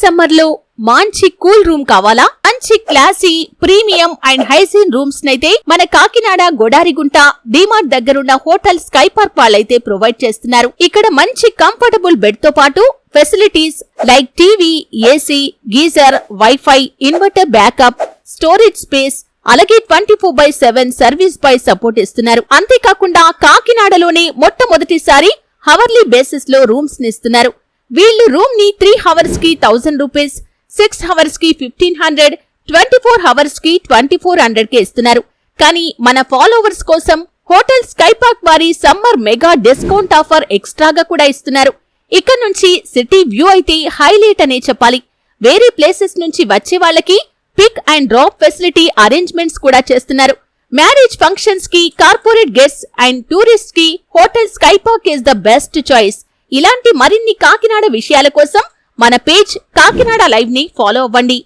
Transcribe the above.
Summer లో మంచి cool room కావాలా? మంచి classy premium and hygiene rooms నైతే మన కాకినాడ గోడారిగుంట డిమార్ట్ దగ్గరున్న హోటల్ స్కై పార్క్ వాళ్ళైతే ప్రొవైడ్ చేస్తున్నారు. ఇక్కడ మంచి కంఫర్టబుల్ బెడ్ తో పాటు facilities like TV, AC, geyser, wifi, inverter backup, storage space, అలాగే 24/7 సర్వీస్ బై సపోర్ట్ ఇస్తున్నారు. అంతేకాకుండా కాకినాడలోనే మొట్టమొదటిసారి హవర్లీ బేసిస్ లో రూమ్స్ నిస్తున్నారు. వీళ్లు రూమ్ ని 3 hours కి 1000 రూపీస్, 6 hours కి 1500, 24 hours కి 2400 కి ఇస్తున్నారు. కానీ మన ఫాలోవర్స్ కోసం హోటల్ స్కై పార్క్ వారి సమ్మర్ మెగా డిస్కౌంట్ ఆఫర్ ఎక్స్ట్రాగా కూడా ఇస్తున్నారు. ఇక్కడ నుంచి సిటీ వ్యూ అయితే హైలైట్ అనే చెప్పాలి. వేరే ప్లేసెస్ నుంచి వచ్చే వాళ్ళకి pick and drop facility arrangements కూడా చేస్తున్నారు. మ్యారేజ్ ఫంక్షన్స్ కి, కార్పొరేట్ గెస్ట్స్ అండ్ టూరిస్ట్ కి hotel sky park is the best choice. ఇలాంటి మరిన్ని కాకినాడ విషయాల కోసం మన పేజ్ కాకినాడ లైవ్ ని ఫాలో అవ్వండి.